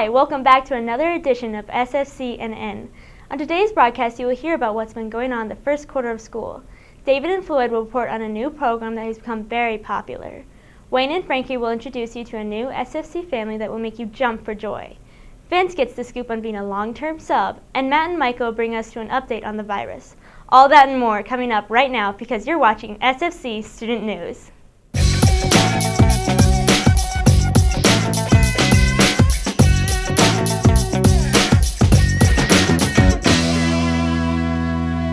Hi, welcome back to another edition of SFC&N. On today's broadcast, you will hear about what's been going on the first quarter of school. David and Floyd will report on a new program that has become very popular. Wayne and Frankie will introduce you to a new SFC family that will make you jump for joy. Vince gets the scoop on being a long-term sub, and Matt and Micah will bring us to an update on the virus. All that and more coming up right now because you're watching SFC Student News.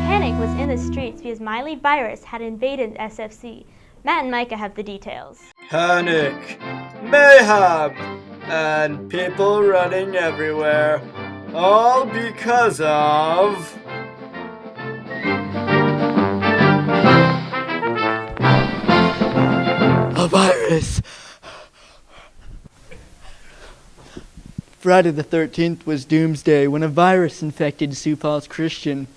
Panic was in the streets because Miley virus had invaded SFC. Matt and Micah have the details. Panic, mayhem, and people running everywhere, all because of... a virus! Friday the 13th was doomsday when a virus infected Sioux Falls Christian.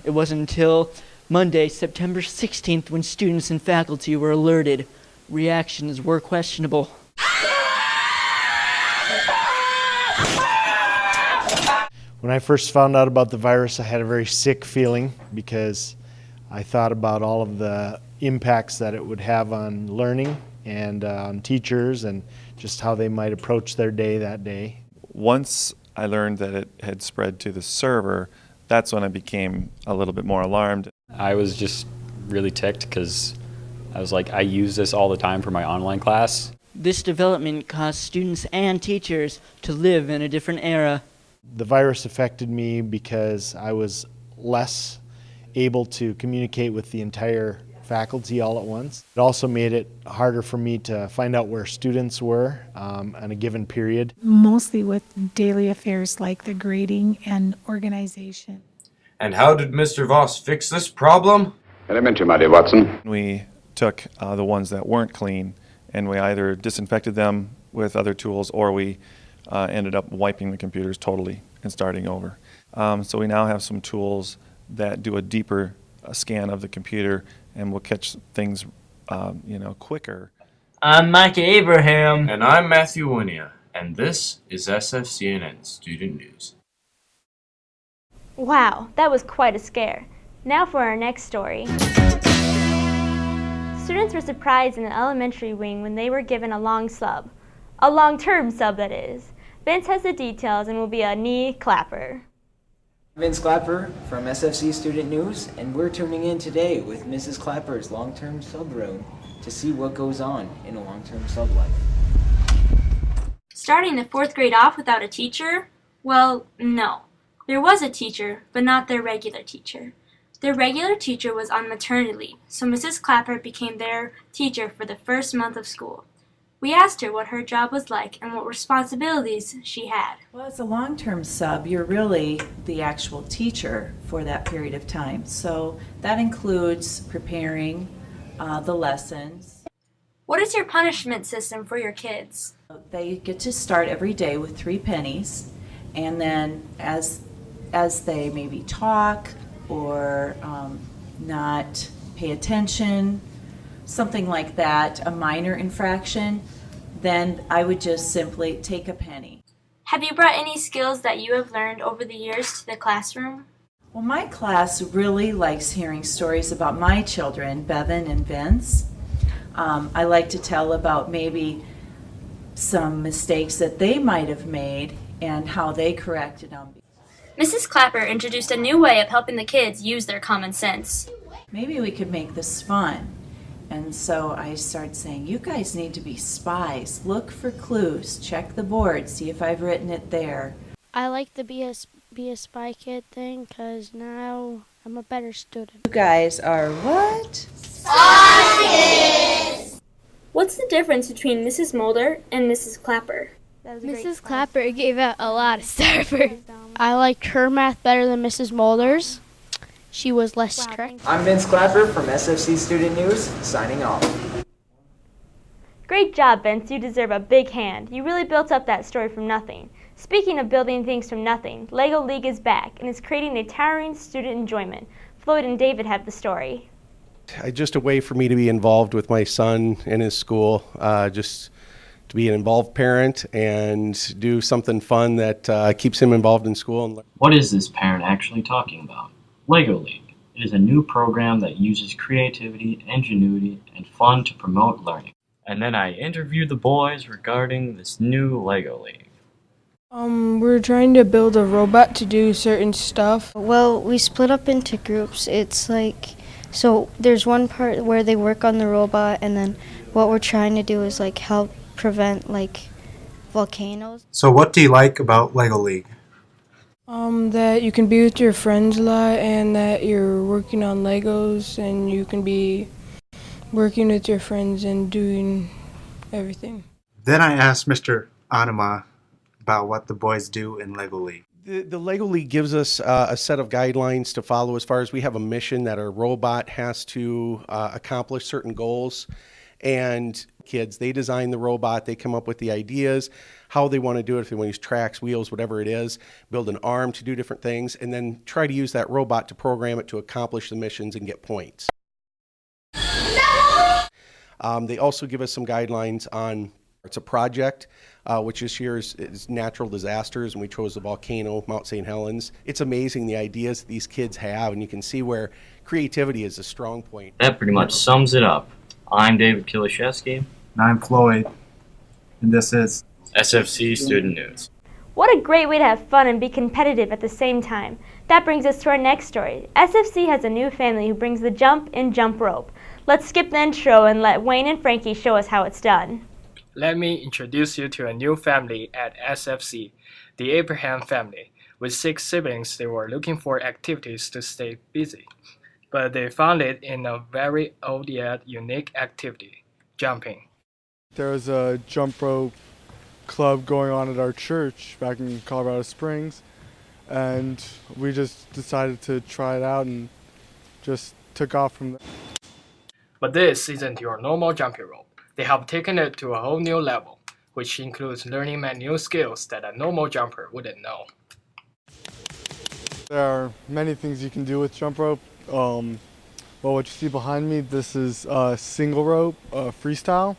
It wasn't until Monday, September 16th, when students and faculty were alerted. Reactions were questionable. When I first found out about the virus, I had a very sick feeling because I thought about all of the impacts that it would have on learning and on teachers and just how they might approach their day that day. Once I learned that it had spread to the server, that's when I became a little bit more alarmed. I was just really ticked because I was like, I use this all the time for my online class. This development caused students and teachers to live in a different era. The virus affected me because I was less able to communicate with the entire faculty all at once. It also made it harder for me to find out where students were on a given period. Mostly with daily affairs like the grading and organization. And how did Mr. Voss fix this problem? Elementary, my dear Watson. We took the ones that weren't clean and we either disinfected them with other tools or we ended up wiping the computers totally and starting over. So we now have some tools that do a deeper scan of the computer and will catch things quicker. I'm Micah Abraham. And I'm Matthew Winia, and this is SFC&N Student News. Wow, that was quite a scare. Now for our next story. Students were surprised in the elementary wing when they were given a long sub. A long-term sub, that is. Vince has the details and will be a knee clapper. Vince Clapper from SFC Student News, and we're tuning in today with Mrs. Clapper's long-term sub room to see what goes on in a long-term sub life. Starting the 4th grade off without a teacher? Well, no. There was a teacher, but not their regular teacher. Their regular teacher was on maternity leave, so Mrs. Clapper became their teacher for the first month of school. We asked her what her job was like and what responsibilities she had. Well, as a long-term sub, you're really the actual teacher for that period of time. So that includes preparing the lessons. What is your punishment system for your kids? They get to start every day with 3 pennies, and then as they maybe talk or not pay attention, something like that, a minor infraction, then I would just simply take a penny. Have you brought any skills that you have learned over the years to the classroom? Well, my class really likes hearing stories about my children, Bevan and Vince. I like to tell about maybe some mistakes that they might have made and how they corrected them. Mrs. Clapper introduced a new way of helping the kids use their common sense. Maybe we could make this fun. And so I started saying, you guys need to be spies. Look for clues. Check the board. See if I've written it there. I like the be a spy kid thing because now I'm a better student. You guys are what? Spies! What's the difference between Mrs. Mulder and Mrs. Clapper? Mrs. Clapper gave out a lot of starters. I liked her math better than Mrs. Mulder's. She was less strict. I'm Vince Clapper from SFC Student News, signing off. Great job, Vince. You deserve a big hand. You really built up that story from nothing. Speaking of building things from nothing, LEGO League is back and is creating a towering student enjoyment. Floyd and David have the story. Just a way for me to be involved with my son in his school, just to be an involved parent and do something fun that keeps him involved in school. What is this parent actually talking about? Lego League. It is a new program that uses creativity, ingenuity, and fun to promote learning. And then I interviewed the boys regarding this new Lego League. We're trying to build a robot to do certain stuff. Well, we split up into groups. It's like, so there's one part where they work on the robot, and then what we're trying to do is like help prevent like volcanoes. So what do you like about Lego League? That you can be with your friends a lot, and that you're working on Legos, and you can be working with your friends and doing everything. Then I asked Mr. Anima about what the boys do in Lego League. The Lego League gives us a set of guidelines to follow as far as we have a mission that our robot has to accomplish certain goals. And kids, they design the robot, they come up with the ideas, how they want to do it, if they want to use tracks, wheels, whatever it is, build an arm to do different things, and then try to use that robot to program it to accomplish the missions and get points. They also give us some guidelines on, it's a project, which this year is natural disasters, and we chose the volcano, Mount St. Helens. It's amazing the ideas that these kids have, and you can see where creativity is a strong point. That pretty much sums it up. I'm David Kilishevsky. And I'm Floyd. And this is SFC Student News. What a great way to have fun and be competitive at the same time. That brings us to our next story. SFC has a new family who brings the jump and jump rope. Let's skip the intro and let Wayne and Frankie show us how it's done. Let me introduce you to a new family at SFC, the Abraham family. With 6 siblings, they were looking for activities to stay busy. But they found it in a very old yet unique activity, jumping. There was a jump rope club going on at our church back in Colorado Springs, and we just decided to try it out and just took off from there. But this isn't your normal jumping rope. They have taken it to a whole new level, which includes learning many new skills that a normal jumper wouldn't know. There are many things you can do with jump rope. Well, what you see behind me, this is single rope freestyle,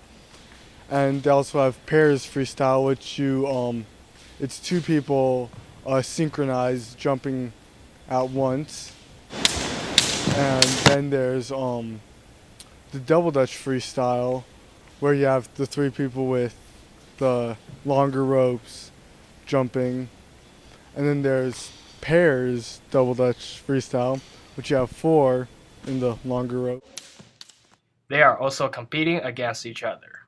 and they also have pairs freestyle, which it's 2 people synchronized jumping at once. And then there's the double dutch freestyle, where you have the 3 people with the longer ropes jumping, and then there's pairs double dutch freestyle, which you have 4 in the longer rope. They are also competing against each other.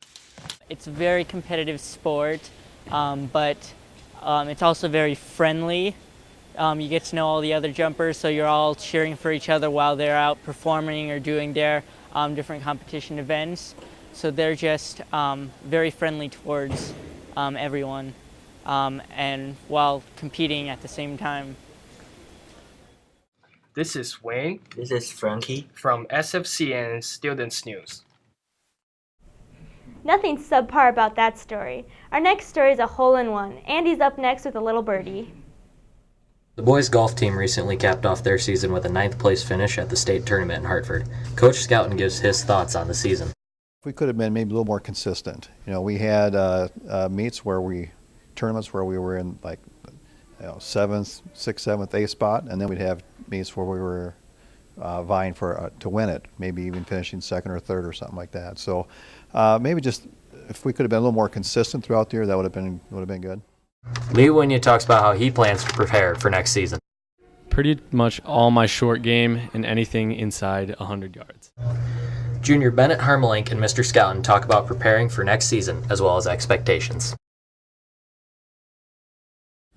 It's a very competitive sport, but it's also very friendly. You get to know all the other jumpers, so you're all cheering for each other while they're out performing or doing their different competition events. So they're just very friendly towards everyone, and while competing at the same time. This is Wayne. This is Frankie. From SFC and Students News. Nothing subpar about that story. Our next story is a hole-in-one. Andy's up next with a little birdie. The boys golf team recently capped off their season with a 9th place finish at the state tournament in Hartford. Coach Scouten gives his thoughts on the season. We could have been maybe a little more consistent. You know, we had tournaments where we were in like 7th, 6th, 7th, 8th spot, and then we'd have meets where we were vying for to win it, maybe even finishing 2nd or 3rd or something like that. So maybe just if we could have been a little more consistent throughout the year, that would have been good. Lee Winya talks about how he plans to prepare for next season. Pretty much all my short game and anything inside 100 yards. Junior Bennett Harmelink and Mr. Scouten talk about preparing for next season as well as expectations.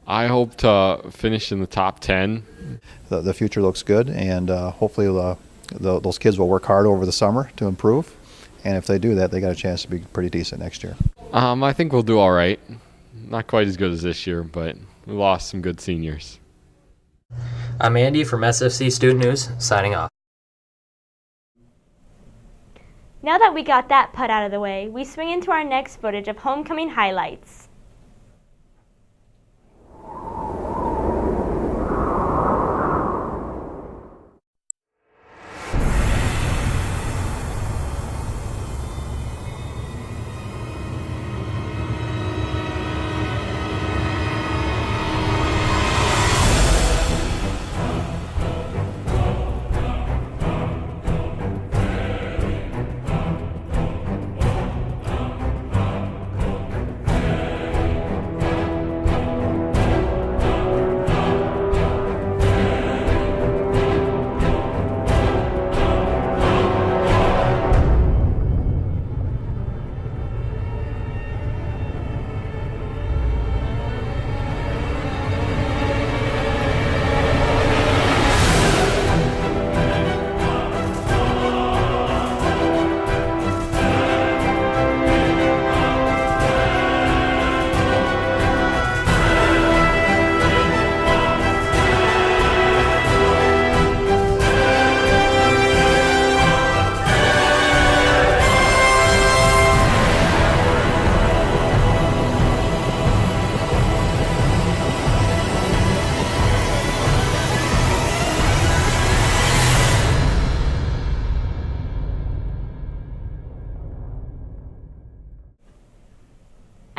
I hope to finish in the top 10. The future looks good, and hopefully those kids will work hard over the summer to improve. And if they do that, they got a chance to be pretty decent next year. I think we'll do all right. Not quite as good as this year, but we lost some good seniors. I'm Andy from SFC Student News, signing off. Now that we got that putt out of the way, we swing into our next footage of homecoming highlights.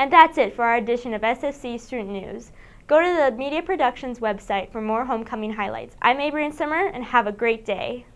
And that's it for our edition of SFC Student News. Go to the Media Productions website for more homecoming highlights. I'm Avery Simmer, and have a great day.